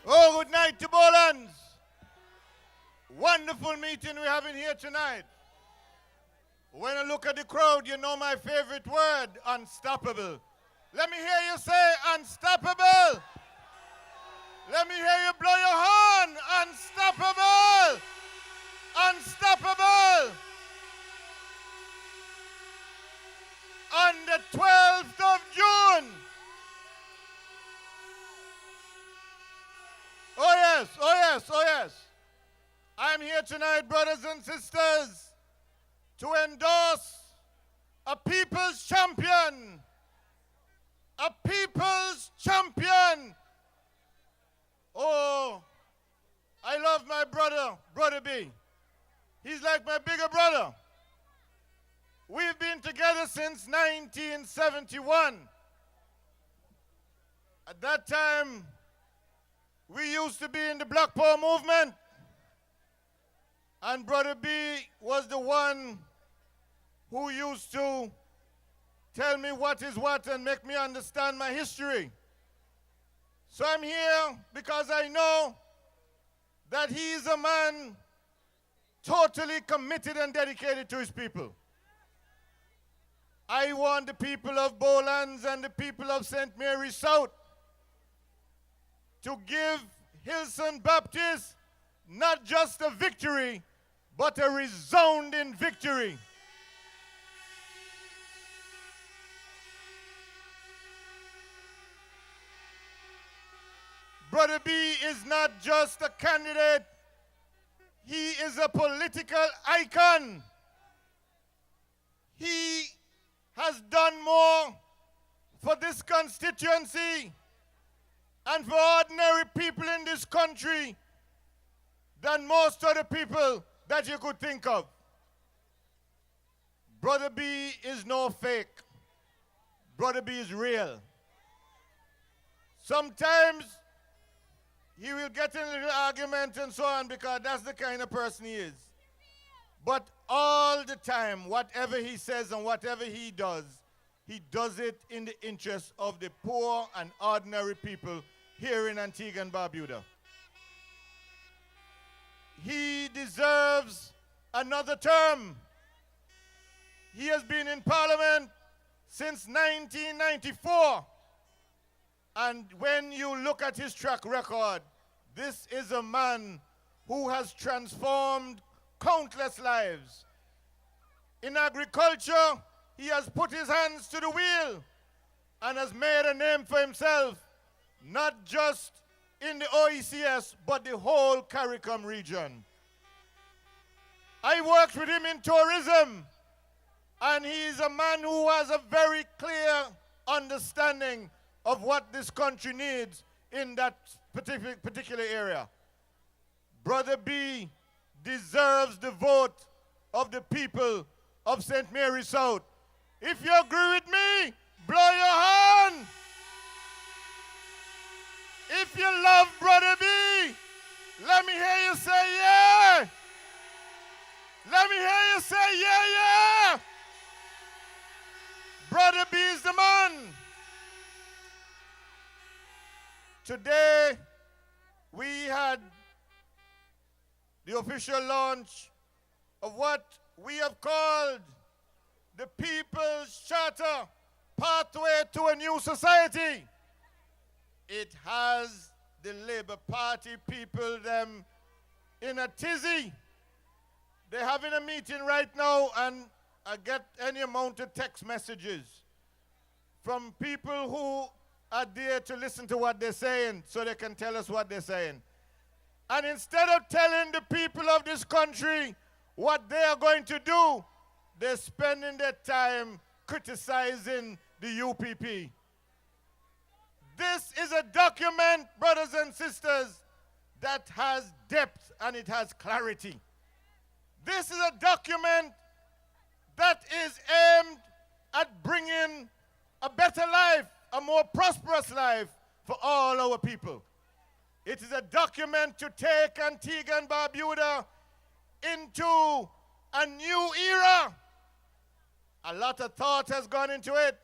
Oh, good night to Bolans. Wonderful meeting we're having here tonight. When I look at the crowd, you know my favorite word, unstoppable. Let me hear you say unstoppable. Let me hear you blow your horn. Unstoppable. Unstoppable. On the 12th of June. Oh yes, oh yes, oh yes. I'm here tonight, brothers and sisters, to endorse a people's champion. A people's champion. Oh, I love my brother, Brother B. He's like my bigger brother. We've been together since 1971. At that time, we used to be in the Black Power movement. And Brother B was the one who used to tell me what is what and make me understand my history. So I'm here because I know that he is a man totally committed and dedicated to his people. I want the people of Bowlands and the people of St. Mary South to give Hillsong Baptist not just a victory, but a resounding victory. Brother B is not just a candidate, he is a political icon. He has done more for this constituency and for ordinary people in this country than most other people that you could think of. Brother B is no fake. Brother B is real. Sometimes he will get in a little argument and so on because that's the kind of person he is. But all the time, whatever he says and whatever he does it in the interest of the poor and ordinary people here in Antigua and Barbuda. He deserves another term. He has been in Parliament since 1994. And when you look at his track record, this is a man who has transformed countless lives. In agriculture, he has put his hands to the wheel and has made a name for himself, not just in the OECS, but the whole CARICOM region. I worked with him in tourism, and he is a man who has a very clear understanding of what this country needs in that particular area. Brother B deserves the vote of the people of St. Mary South. If you agree with me, blow your horn. If you love Brother B, let me hear you say yeah. Let me hear you say yeah, yeah. Brother B is the man. Today, we had the official launch of what we have called the People's Charter, Pathway to a New Society. It has the Labour Party people them in a tizzy. They're having a meeting right now, and I get any amount of text messages from people who are there to listen to what they're saying so they can tell us what they're saying. And instead of telling the people of this country what they are going to do, they're spending their time criticizing the UPP. This is a document, brothers and sisters, that has depth and it has clarity. This is a document that is aimed at bringing a better life, a more prosperous life for all our people. It is a document to take Antigua and Barbuda into a new era. A lot of thought has gone into it,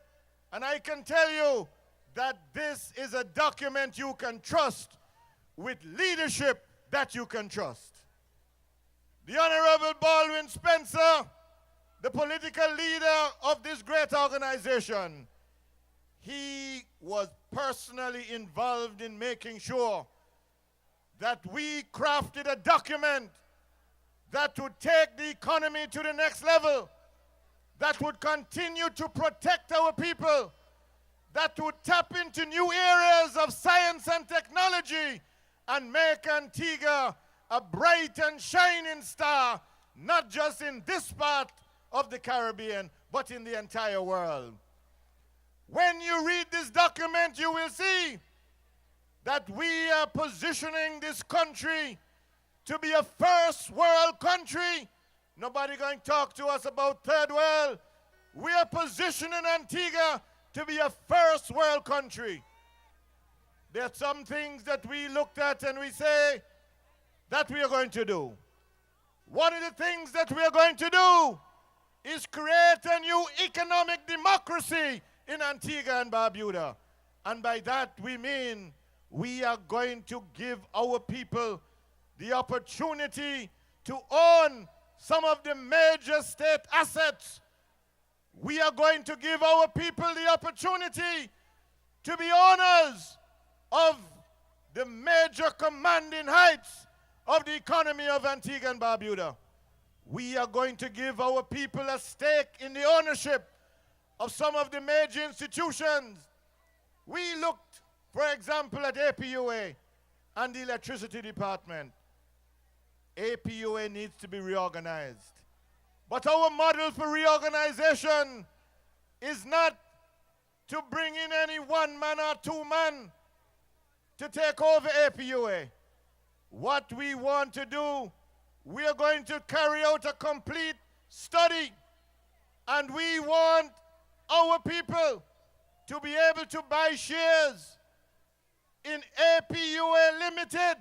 and I can tell you that this is a document you can trust with leadership that you can trust. The Honorable Baldwin Spencer, the political leader of this great organization, he was personally involved in making sure that we crafted a document that would take the economy to the next level, that would continue to protect our people, that would tap into new areas of science and technology and make Antigua a bright and shining star, not just in this part of the Caribbean, but in the entire world. When you read this document, you will see that we are positioning this country to be a first world country. Nobody going to talk to us about third world. We are positioning Antigua to be a first world country. There are some things that we looked at and we say that we are going to do. One of the things that we are going to do is create a new economic democracy in Antigua and Barbuda. And by that we mean we are going to give our people the opportunity to own some of the major state assets. We are going to give our people the opportunity to be owners of the major commanding heights of the economy of Antigua and Barbuda. We are going to give our people a stake in the ownership of some of the major institutions. We looked, for example, at APUA and the electricity department. APUA needs to be reorganized. But our model for reorganization is not to bring in any one man or two men to take over APUA. What we want to do, we are going to carry out a complete study, and we want our people to be able to buy shares in APUA Limited,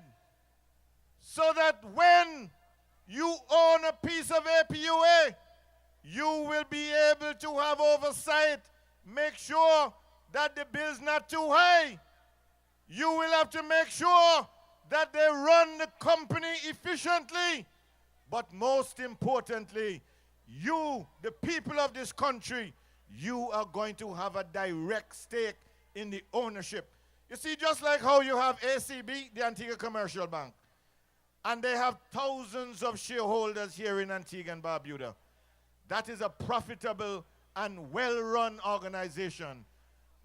so that when you own a piece of APUA, you will be able to have oversight, make sure that the bill's not too high. You will have to make sure that they run the company efficiently. But most importantly, you, the people of this country, you are going to have a direct stake in the ownership. You see, just like how you have ACB, the Antigua Commercial Bank, and they have thousands of shareholders here in Antigua and Barbuda. That is a profitable and well-run organization.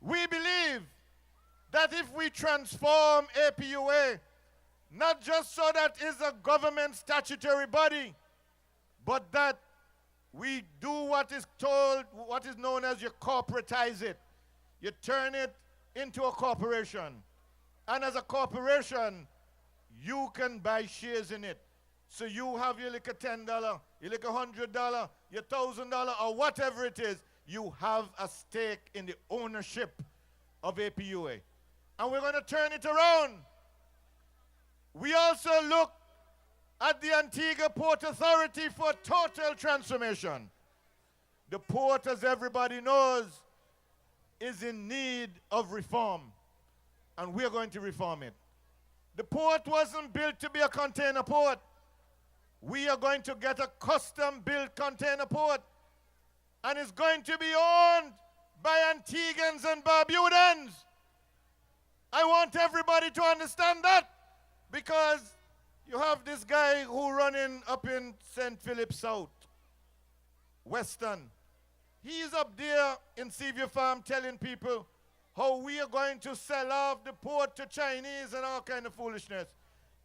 We believe that if we transform APUA, not just so that it's a government statutory body, but that we do what is known as you corporatize it. You turn it into a corporation. And as a corporation, you can buy shares in it. So you have your little $10, your little $100, your $1,000, or whatever it is, you have a stake in the ownership of APUA. And we're going to turn it around. We also look at the Antigua Port Authority for total transformation. The port, as everybody knows, is in need of reform, and we're going to reform it. The port wasn't built to be a container port. We are going to get a custom-built container port, and it's going to be owned by Antiguans and Barbudans. I want everybody to understand that, because you have this guy who running up in St. Philip South, Western. He's up there in Seaview Farm telling people how we are going to sell off the port to Chinese and all kind of foolishness.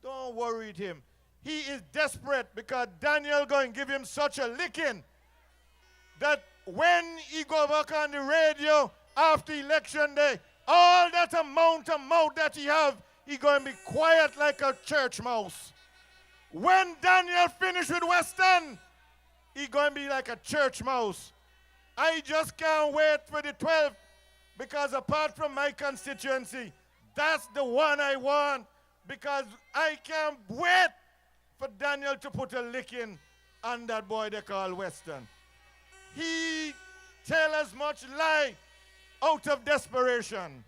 Don't worry with him. He is desperate because Daniel going to give him such a licking that when he go back on the radio after election day, all that amount of mouth that he have, he going to be quiet like a church mouse. When Daniel finish with Western, he going to be like a church mouse. I just can't wait for the 12th, because apart from my constituency, that's the one I want, because I can't wait for Daniel to put a licking on that boy they call Western. He tell as much lie out of desperation.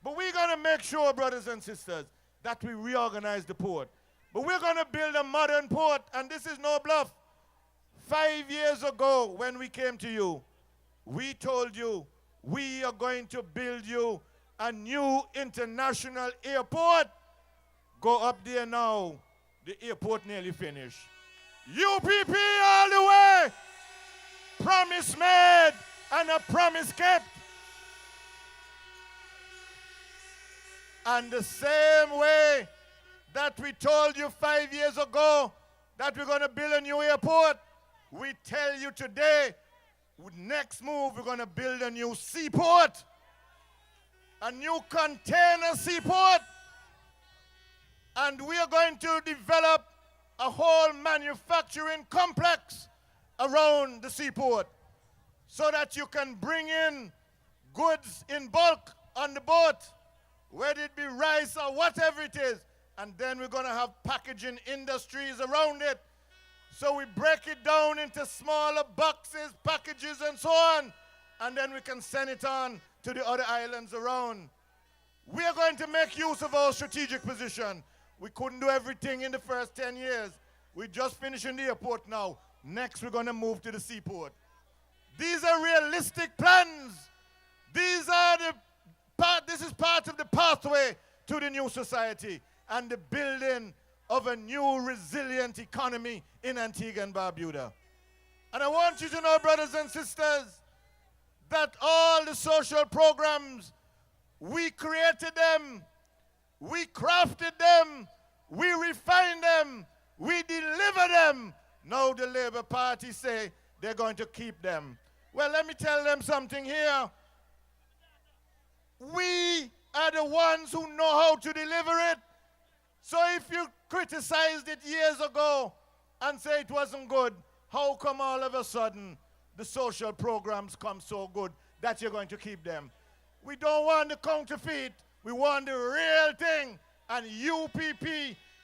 But we're going to make sure, brothers and sisters, that we reorganize the port. But we're going to build a modern port, and this is no bluff. 5 years ago, when we came to you, we told you we are going to build you a new international airport. Go up there now. The airport nearly finished. UPP all the way. Promise made and a promise kept. And the same way that we told you 5 years ago that we're going to build a new airport, we tell you today, next move, we're going to build a new seaport. A new container seaport. And we are going to develop a whole manufacturing complex around the seaport so that you can bring in goods in bulk on the boat, whether it be rice or whatever it is. And then we're going to have packaging industries around it. So we break it down into smaller boxes, packages, and so on. And then we can send it on to the other islands around. We are going to make use of our strategic position. We couldn't do everything in the first 10 years. We're just finishing the airport now. Next, we're going to move to the seaport. These are realistic plans. This is part of the pathway to the new society and the building of a new resilient economy in Antigua and Barbuda. And I want you to know, brothers and sisters, that all the social programs, we created them, we crafted them, we refined them, we deliver them. Now the Labour Party say they're going to keep them. Well, let me tell them something here. We are the ones who know how to deliver it. So if you criticized it years ago and say it wasn't good, how come all of a sudden the social programs come so good that you're going to keep them? We don't want the counterfeit. We want the real thing. And UPP,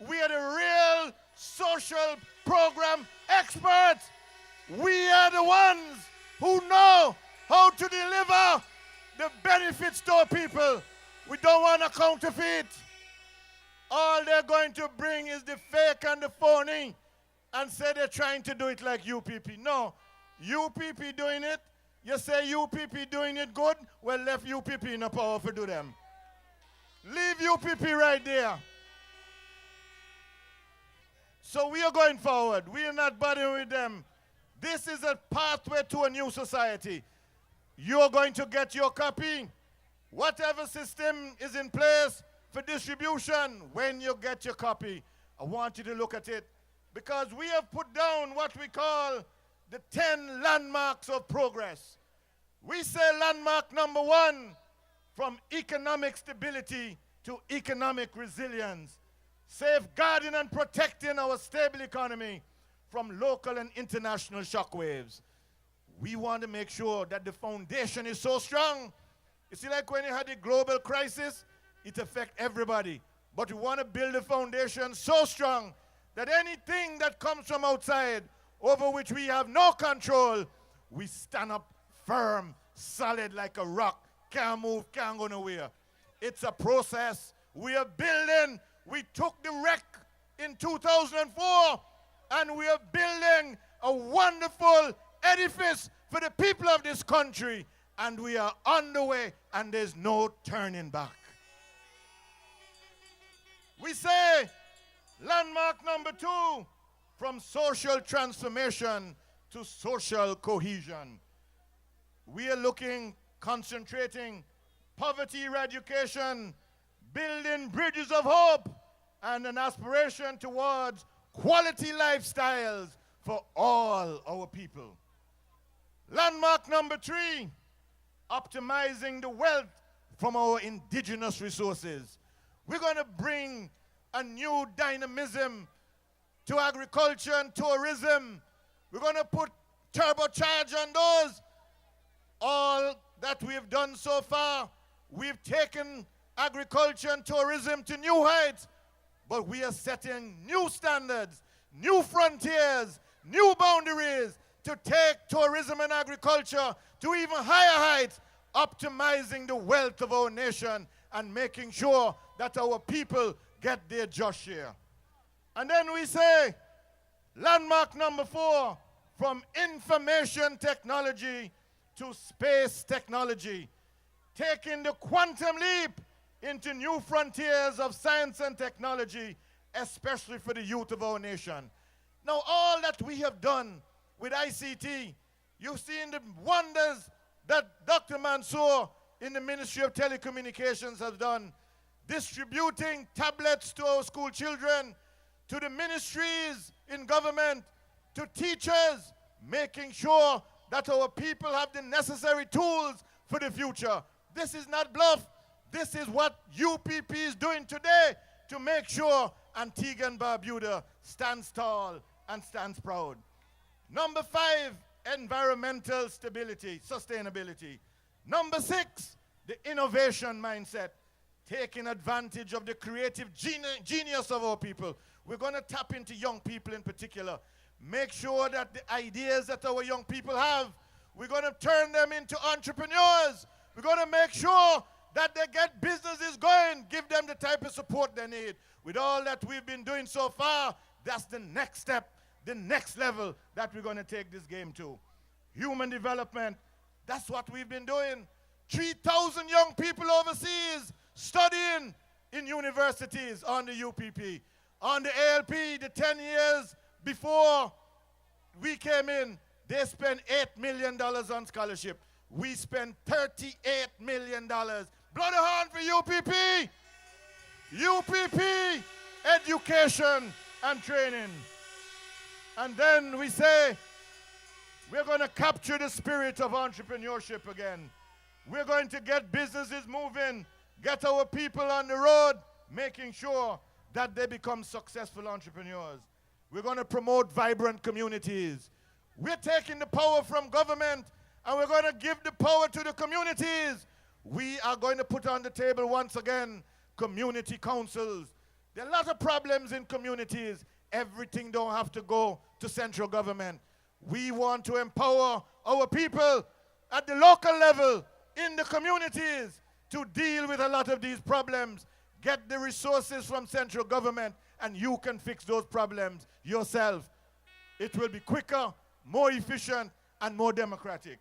we are the real social program experts. We are the ones who know how to deliver the benefits to our people. We don't want a counterfeit. All they're going to bring is the fake and the phony and say they're trying to do it like UPP. No, UPP doing it. You say UPP doing it good, well, left UPP in the power to do them. Leave UPP right there. So we are going forward. We are not bothering with them. This is a pathway to a new society. You're going to get your copy. Whatever system is in place for distribution, when you get your copy, I want you to look at it, because we have put down what we call the 10 landmarks of progress. We say landmark number 1, from economic stability to economic resilience, safeguarding and protecting our stable economy from local and international shockwaves. We want to make sure that the foundation is so strong. You see, like when you had the global crisis, it affects everybody. But we want to build a foundation so strong that anything that comes from outside, over which we have no control, we stand up firm, solid like a rock, can't move, can't go nowhere. It's a process. We are building. We took the wreck in 2004, and we are building a wonderful edifice for the people of this country, and we are on the way, and there's no turning back. We say landmark number 2, from social transformation to social cohesion. We are concentrating poverty eradication, building bridges of hope, and an aspiration towards quality lifestyles for all our people. Landmark number 3, optimizing the wealth from our indigenous resources. We're going to bring a new dynamism to agriculture and tourism. We're going to put turbocharge on those. All that we've done so far, we've taken agriculture and tourism to new heights, but we are setting new standards, new frontiers, new boundaries to take tourism and agriculture to even higher heights, optimizing the wealth of our nation and making sure that our people get their just share. And then we say, landmark number 4, from information technology to space technology, taking the quantum leap into new frontiers of science and technology, especially for the youth of our nation. Now, all that we have done with ICT, you've seen the wonders that Dr. Mansour in the Ministry of Telecommunications has done, distributing tablets to our school children, to the ministries in government, to teachers, making sure that our people have the necessary tools for the future. This is not bluff. This is what UPP is doing today to make sure Antigua and Barbuda stands tall and stands proud. Number 5, environmental stability, sustainability. Number 6, the innovation mindset, taking advantage of the creative genius of our people. We're going to tap into young people in particular. Make sure that the ideas that our young people have, we're going to turn them into entrepreneurs. We're going to make sure that they get businesses going, give them the type of support they need. With all that we've been doing so far, that's the next step, the next level that we're going to take this game to. Human development, that's what we've been doing. 3,000 young people overseas studying in universities on the UPP. On the ALP, the 10 years before we came in, they spent $8 million on scholarship. We spent $38 million. Blow the horn for UPP. UPP, education and training. And then we say, we're going to capture the spirit of entrepreneurship again. We're going to get businesses moving, get our people on the road, making sure that they become successful entrepreneurs. We're going to promote vibrant communities. We're taking the power from government and we're going to give the power to the communities. We are going to put on the table once again community councils. There are a lot of problems in communities. Everything don't have to go to central government. We want to empower our people at the local level, in the communities, to deal with a lot of these problems. Get the resources from central government and you can fix those problems yourself. It will be quicker, more efficient, and more democratic.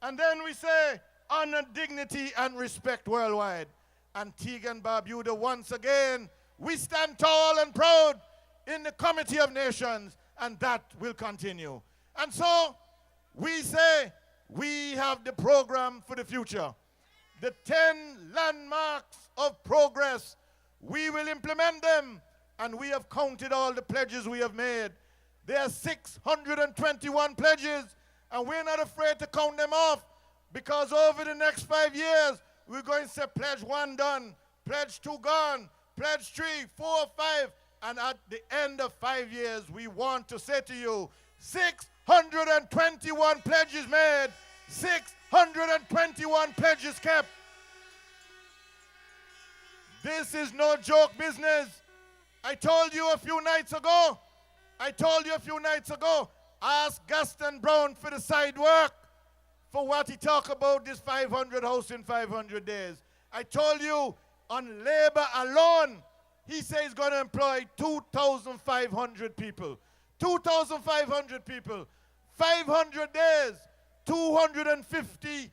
And then we say, honor, dignity, and respect worldwide. Antigua and Barbuda, once again, we stand tall and proud in the Committee of Nations, and that will continue. And so, we say, we have the program for the future. The 10 landmarks of progress, we will implement them, and we have counted all the pledges we have made. There are 621 pledges, and we're not afraid to count them off, because over the next 5 years, we're going to say pledge 1 done, pledge 2 gone, pledge 3, 4, 5, and at the end of 5 years, we want to say to you, 621 pledges made, 621 pledges kept. This is no joke business. I told you a few nights ago, ask Gaston Brown for the side work for what he talked about this 500 house in 500 days. I told you on labor alone, he says he's going to employ 2,500 people. 2,500 people. 500 days, 250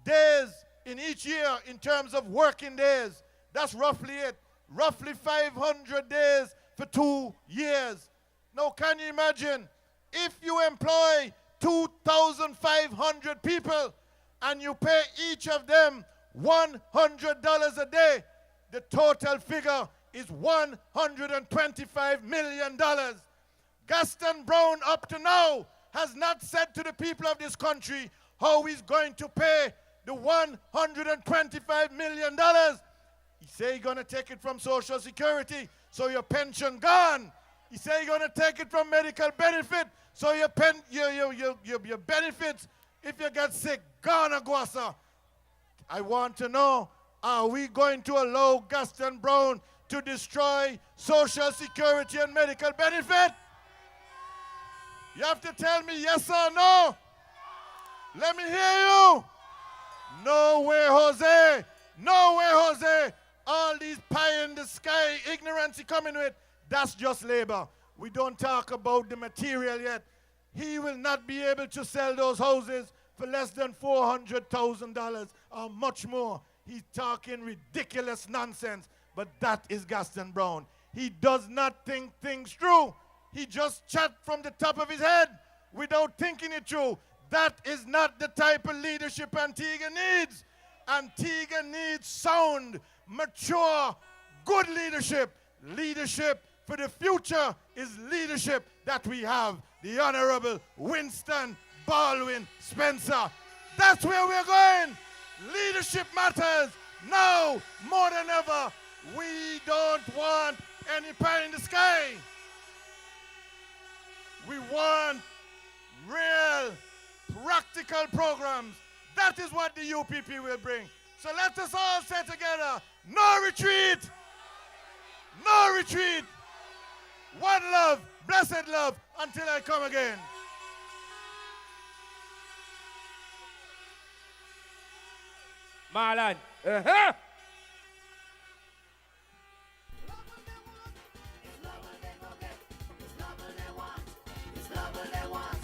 days in each year in terms of working days. That's roughly it. Roughly 500 days for 2 years. Now, can you imagine if you employ 2,500 people and you pay each of them $100 a day, the total figure is $125 million. Gaston Brown up to now has not said to the people of this country how he's going to pay the $125 million. He say he's going to take it from Social Security, so your pension gone. He say he's going to take it from medical benefit, so your benefits, if you get sick, gone, Aguasa. I want to know, are we going to allow Gaston Brown to destroy Social Security and medical benefit? You have to tell me yes or no. Let me hear you. No way, Jose. No way, Jose. all these pie in the sky ignorance he coming with, that's just labor. We don't talk about the material yet. He will not be able to sell those houses for less than $400,000 or much more. He's talking ridiculous nonsense, but that is Gaston Brown. He does not think things through. He just chat from the top of his head without thinking it through. That is not the type of leadership Antigua needs. Antigua needs sound, mature, good leadership. Leadership for the future is leadership that we have. The Honorable Winston Baldwin Spencer. That's where we're going. Leadership matters now more than ever. We don't want any pie in the sky. We want real, practical programs. That is what the UPP will bring. So let us all say together, no retreat, no retreat. One love, blessed love, until I come again. Marlon. Lovell they want.